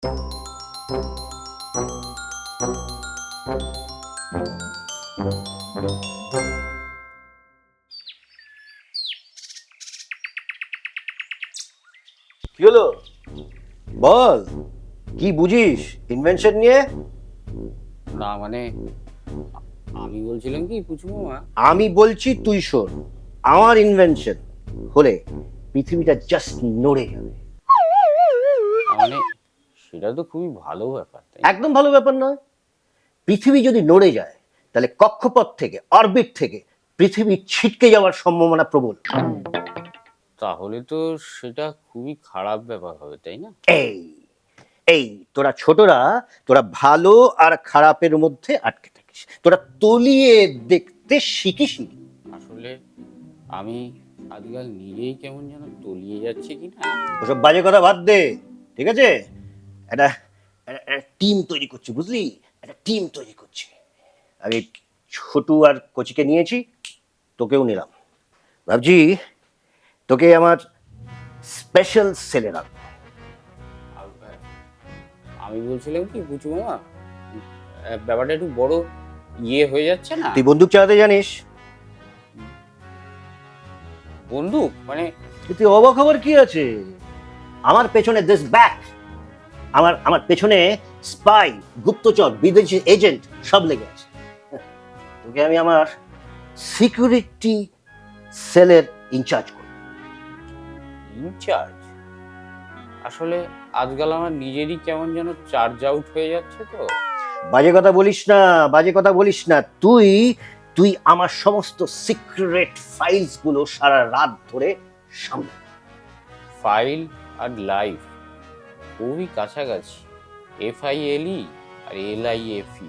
কি হলো বল, কি বুঝিস ইনভেনশন নিয়ে? না মানে আমি বলছিলাম কি পুচু মামা, আমি বলছি তুই শোন, আমার ইনভেনশন হলে পৃথিবীটা জাস্ট নড়ে যাবে। মানে সেটা তো খুবই ভালো ব্যাপার, তাই না? একদম ভালো ব্যাপার নয়। পৃথিবী যদি নড়ে যায় তাহলে কক্ষপথ থেকে, অরবিট থেকে পৃথিবী ছিটকে যাওয়ার সম্ভাবনা প্রবল। তাহলে তো সেটা খুবই খারাপ ব্যাপার হবে, তাই না? এই এই তোরা ছোটরা, তোরা ভালো আর খারাপের মধ্যে আটকে থাকিস, তোরা তলিয়ে দেখতে শিখিসনি। আসলে আমি আজকাল নিজেই কেমন যেন তলিয়ে যাচ্ছে কি না। ওসব বাজে কথা বাদ দে, ঠিক আছে? একটা টিম তৈরি করছি, বুঝলি? একটা টিম তৈরি করছি। আমি ছোটু আর কোচিকে নিয়েছি, তোকেও নিলাম। ভাবছি তোকে আমার স্পেশাল সেলে রাখবো। আর আমি বলছিলাম কি পুচু মামা, ব্যাপারটা একটু বড় ইয়ে হয়ে যাচ্ছে না? তুই বন্দুক চালাতে জানিস? বন্দুক মানে? তুই অবাক হবার কি আছে? আমার পেছনে দিস ব্যাক, আমার আমার পেছনে স্পাই, গুপ্তচর, বিদেশি এজেন্ট সব লেগে আছে। তোকে আমি আমার সিকিউরিটি সেলের ইনচার্জ করব। ইনচার্জ? আসলে আজকাল আমার নিজেরই কেমন যেন চার্জ আউট হয়ে যাচ্ছে তো। বাজে কথা বলিস না, বাজে কথা বলিস না। তুই তুই আমার সমস্ত সিক্রেট ফাইলস গুলো সারা রাত ধরে সামলা। ফাইল আর লাইফ খুবই কাছাকাছি। FILE আর LIFE।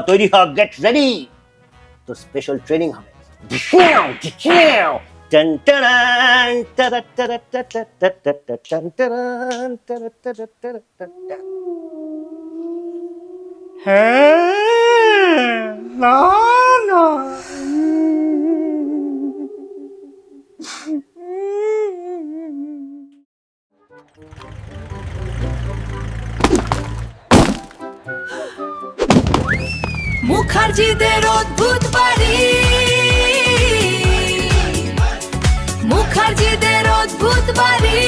তৈরি হ, গেট রেডি। তোর স্পেশাল ট্রেনিং হবে। টান টারান, টারা টারা টা টা টা টা টা, টান টারান, টারা টারা টারা টা টা। হ্যাঁ, না না। মুখার্জিদের অদ্ভুত বাড়ি, মুখার্জিদের অদ্ভুত বাড়ি।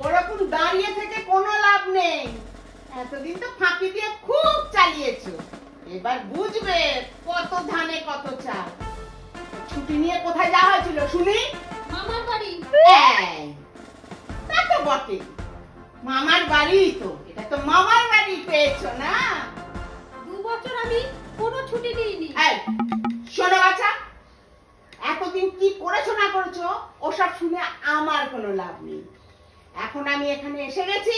ওরকম দাঁড়িয়ে থেকে কোনো লাভ নেই। এতদিন তো ফাঁকি দিয়ে খুব চালিয়েছো, এবার বুঝবে কত ধানে কত চাল। ছুটি নিয়ে কোথায় যাওয়া হয়েছিল শুনি? মামার বাড়ি। এই, তা তো বটে, মামার বাড়ি তো, এটা তো মামার বাড়ি পেয়েছো না? 2 বছর আমি কোনো ছুটি নিইনি। এই, শোনো বাছা, এতদিন কি করেছো না করেছো ওসব শুনে আমার কোনো লাভ নেই। এখন আমি এখানে এসে গেছি,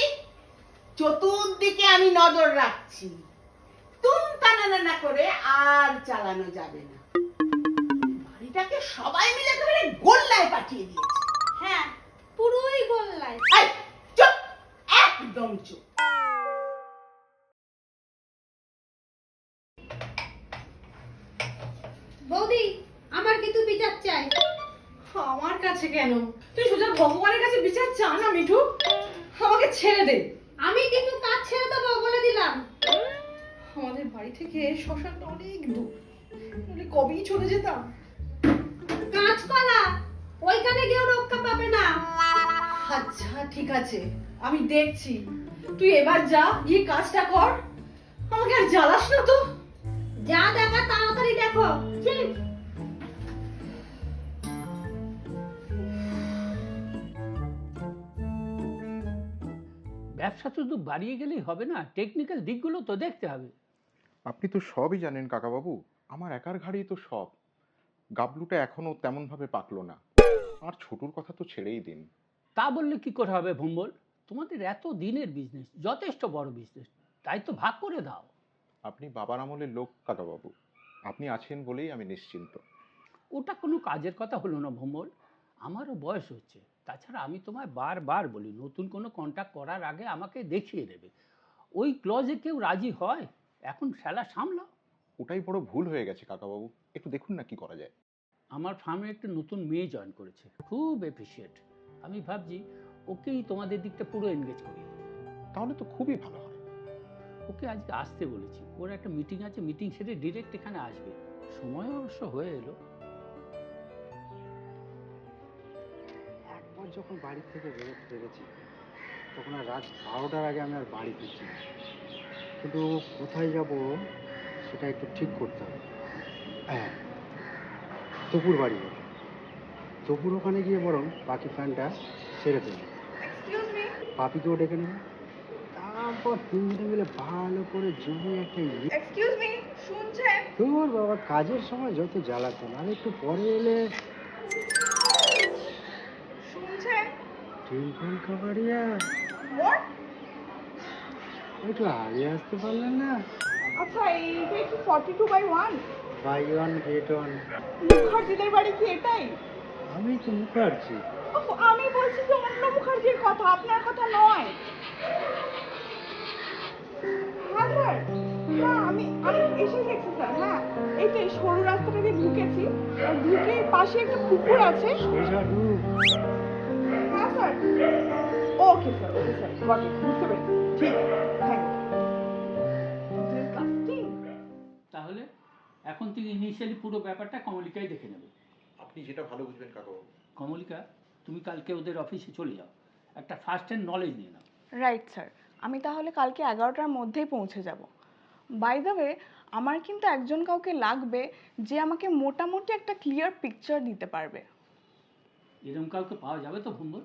চতুর্দিকে আমি নজর রাখছি। না করে আর চালানো যাবে না। বাড়িটাকে সবাই মিলে একেবারে গোল্লায় পাঠিয়ে দিয়েছে। হ্যাঁ, পুরোই গোল্লায়। এই, চুপ, একদম চুপ। বৌদি, আমার কিন্তু বিচার চাই। আমার কাছে কেন? তুই সোজা ভগবানের কাছে বিচার চা না মিঠু। আমাকে ছেড়ে দে। আমি কিন্তু কাজ ছেড়ে দেবো বলে দিলাম। আমাদের বাড়ি থেকে শ্মশানটা অনেক দূর, নইলে কবেই চলে যেতাম। কাঁচকলা, ওইখানে গিয়েও রক্ষা পাবে না। আচ্ছা ঠিক আছে, আমি দেখছি। তুই এবার যা, গিয়ে কাজটা কর, আমাকে আর জ্বালাস না তো। যা দেখা তাড়াতাড়ি দেখো। হুম। ব্যবসা শুধু বাড়িয়ে গেলেই হবে না, টেকনিক্যাল দিকগুলো তো দেখতে হবে। আপনি তো সবই জানেন কাকাবাবু, আমার একার ঘাড়েই তো সব। গাবলুটা এখনো তেমনভাবে পাকলো না। আর ছোটুর কথা তো ছেড়েই দিন। তা বললে কি করে হবে ভম্বল? তোমাদের এত দিনের বিজনেস, যথেষ্ট বড় বিজনেস, তাই তো ভাগ করে দাও। আপনি বাবার আমলের লোক কাকাবাবু, আপনি আছেন বলেই আমি নিশ্চিন্ত। ওটা কোনো কাজের কথা হলো না ভম্বল, আমারও বয়স হচ্ছে। তাছাড়া আমি তোমায় বারবার বলি, নতুন কোনো কন্ট্যাক্ট করার আগে আমাকে দেখিয়ে দেবে। ওই ক্লজে কেউ রাজি হয়? এখন খেলা সামলাও। ওটাই বড় ভুল হয়ে গেছে কাকাবাবু, একটু দেখুন না কি করা যায়। আমার ফার্মে একটা নতুন মেয়ে জয়েন করেছে, খুব এফিশিয়েন্ট। আমি ভাবছি ওকেই তোমাদের দিকটা পুরো এনগেজ করিয়ে দেবো। তাহলে তো খুবই ভালো হয়। ওকে আজকে আসতে বলেছি, ওর একটা মিটিং আছে, মিটিং সেরে ডিরেক্ট এখানে আসবে। সময় অবশ্য হয়ে এলো। একবার যখন বাড়ি থেকে বেরোতে পেরেছি তখন আর রাত 12টার আগে আমি আর বাড়ি ফিরছি না। কিন্তু কোথায় যাব সেটা একটু ঠিক করতে হবে। হ্যাঁ, তপুর বাড়ি যাবো। তপুর ওখানে গিয়ে বরং বাকি প্ল্যানটা সেরে ফেলবো। পাপিকেও ডেকে নেবো, তারপর তিনজনে মিলে ভালো করে জমিয়ে একটা তোর বাবা কাজের সময় যত জ্বালাতন, আর একটু পরে এলে টিম্পল কাবাড়িয়া একটু আগে আসতে পারলেন না? আচ্ছা এইটা কি 42/1? By one gate one. মুখার্জিদের বাড়ি কি এটাই? আমি তো মুখার্জি। ওহ, আমি বলছি যে অন্য মুখার্জির কথা, আপনার কথা নয়। হ্যাঁ স্যার, না আমি এসে গেছি স্যার। হ্যাঁ, এই তো এই সরু রাস্তাটা দিয়ে ঢুকেছি, আর ঢুকে পাশে একটা পুকুর আছে। সোজা ঢুক। হ্যাঁ sir. Okay sir, got it, বুঝতে পেরেছি। ঠিক আছে, থ্যাংক ইউ। ডিসকাস্টিং। তাহলে এখন থেকে ইনিশিয়ালি পুরো ব্যাপারটা কমলিকাই দেখে নেবে। আপনি যেটা ভালো বুঝবেন কাকাবাবু। কমলিকা, তুমি কালকে ওদের অফিসে চলে যাও, একটা ফার্স্ট হ্যান্ড নলেজ নিয়ে নাও। রাইট স্যার, আমি তাহলে কালকে 11টার মধ্যেই পৌঁছে যাব। বাই দ্য ওয়ে, আমার কিন্তু একজন কাউকে লাগবে যে আমাকে মোটামুটি একটা ক্লিয়ার পিকচার দিতে পারবে। এরকম কাউকে পাওয়া যাবে তো ভুম্বল?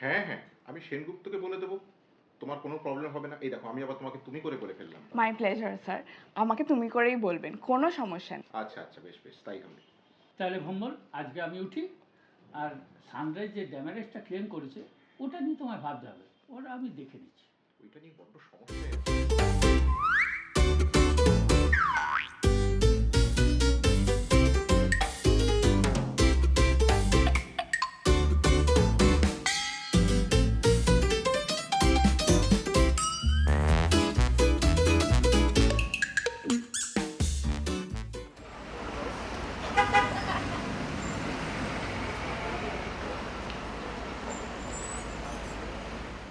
হ্যাঁ হ্যাঁ, আমি সেনগুপ্তকে বলে দেবো, তোমার কোনো প্রবলেম হবে না। এই দেখো, আমি আবার তোমাকে তুমি করে বলে ফেললাম। মাই প্লেজার স্যার, আমাকে তুমি করেই বলবেন, কোনো সমস্যা নেই। আচ্ছা আচ্ছা, বেশ বেশ, তাই হবে। তাহলে ভুম্বল, আজকে আমি উঠি। আর সানরাইজ যে ড্যামেজটা ক্লেম করেছে ওটা নিয়ে তোমায় ভাবতে হবে, ওটা আমি দেখে নিচ্ছি। ওইটা নিয়ে বড্ড সমস্যা হয়ে আছে।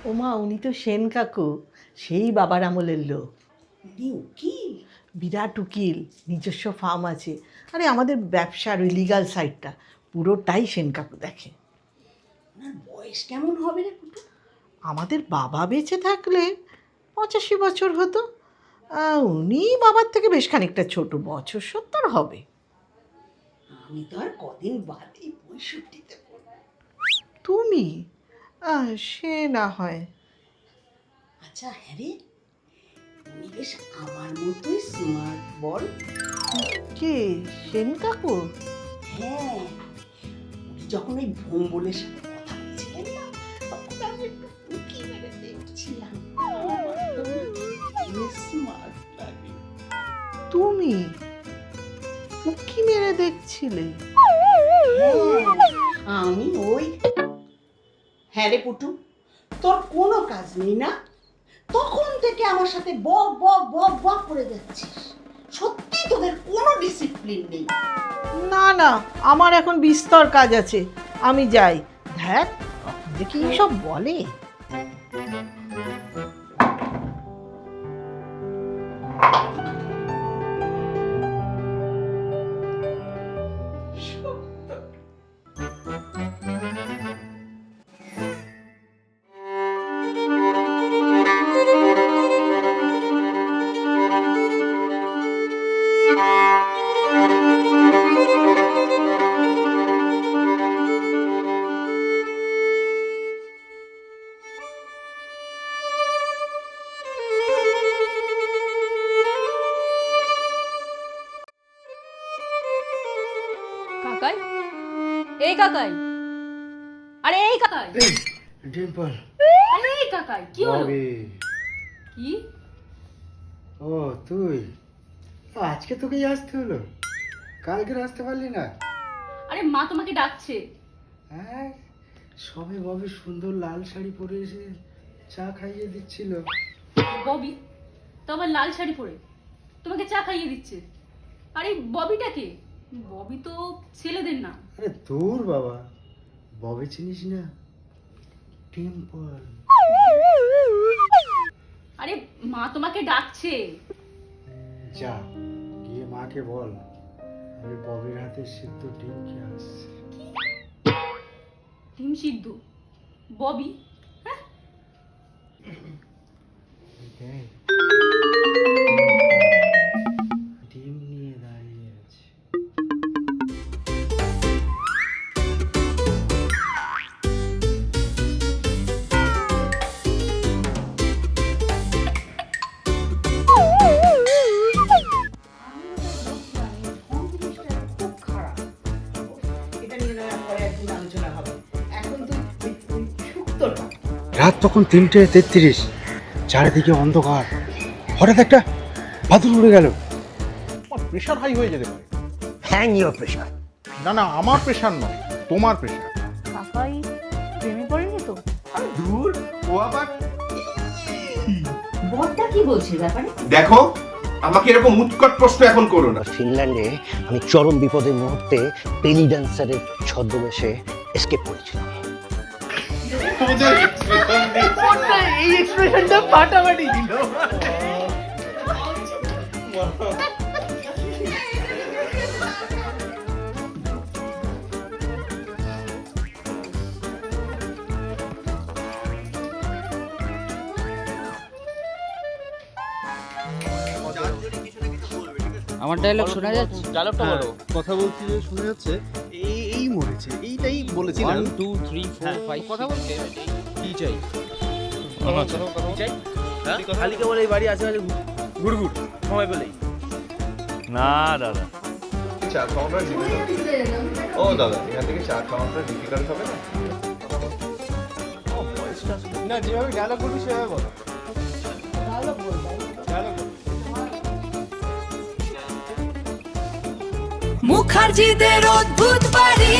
ওমা, উনি তো সেন কাকু, সেই বাবার আমলের লোক। উকিল? বিরাট উকিল, নিজস্ব ফার্ম আছে। আরে আমাদের ব্যবসার ওই লিগাল সাইডটা পুরোটাই সেন কাকু দেখে। ওনার বয়স কেমন হবে রে পুটু? আমাদের বাবা বেঁচে থাকলে 85 বছর হতো। উনি বাবার থেকে বেশ খানিকটা ছোট, বছর 70 হবে। আমি তো আর কদিন বাদেই 65-তে পড়ব। তুমি সে না হয়। আচ্ছা হ্যাঁ রে, উনি বেশ আমার মতোই স্মার্ট, বল? কে, সেন কাকু? হ্যাঁ, উনি যখন ওই ভোম্বলের সাথে কথা বলছিলেন না, তখন আমি একটু উকি মেরে দেখছিলাম। আমার তো স্মার্ট লাগে। তুমি উকি মেরে দেখছিলে? আমি ওই, হ্যাঁ রে পুটু, তোর কোনো কাজ নেই না? তখন থেকে আমার সাথে বক বক বক বক করে যাচ্ছিস। সত্যি তোদের কোনো ডিসিপ্লিন নেই। না না, আমার এখন বিস্তর কাজ আছে, আমি যাই। দেখ দেখি সব বলে। কাকাই, এই কাকাই, আরে এই কাকাই, ডিম্পল, আরে এই কাকাই, কি হলো? ববি। কি? ও তুই, আজকে তোকেই আসতে হলো, কালকে আসতে পারলি না? আরে মা তোমাকে ডাকছে। হ্যাঁ, সবে ববি সুন্দর লাল শাড়ি পরে এসে চা খাইয়ে দিচ্ছিল। ববি তো আবার লাল শাড়ি পরে তোমাকে চা খাইয়ে দিচ্ছে? আরে ববিটা কে? ববি তো ছেলেদের না। আরে তোর বাবা, ববি চিনিস না? টিম্পল। আরে মা তোমাকে ডাকছে। যা গিয়ে মাকে বল আমি ববির হাতে সিদ্ধ ডিম খেয়ে আসছি। ডিম সিদ্ধ? ববি? হ্যাঁ, দেখ, ডিম নিয়ে দাঁড়িয়ে আছে। খুব খারাপ। এটা নিয়ে নয় পরে একদিন আলোচনা হবে। এখন তুই শুক্তোটা রাত তখন 3:33, চারিদিকে অন্ধকার। হঠাৎ একটা বাদুড় উড়ে গেল। আমার প্রেশার হাই হয়ে যেতে পারে। Hang your pressure. না না, আমার প্রেশার নয়, তোমার প্রেশার। কাকাই প্রেমে পড়েনি তো? দূর, ও আবার বড়টা কি বলছে ব্যাপারে? দেখো, আমাকে এরকম উৎকট প্রশ্ন এখন করো না। ফিনল্যান্ডে আমি চরম বিপদের মুহূর্তে বেলি ড্যান্সারের ছদ্মবেশে এসকেপ করেছিলাম। এই এক্সপ্রেশনটা ফাটাফাটি ছিল। আমার ডায়লগ শোনা যাচ্ছে? ডায়লগটা বলো। কথা বলছি যে শোনা যাচ্ছে এই মরেছে, এইটাই বলেছিলাম। 1 2 3 4 5 কথা বলতে কি চাই? চাই খালি কেবল এই বাড়ি আছে ঘুরঘুর সময় পেলেই। না দাদা, চা খাওয়াটা ও দাদা, এখান থেকে চা খাওয়াটা ডিফিকাল্ট হবে না? না, যেভাবে ডায়লগ করবি সেভাবে বল। মুখার্জিদের অদ্ভুত বাড়ি,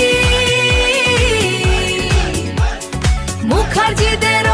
মুখার্জিদের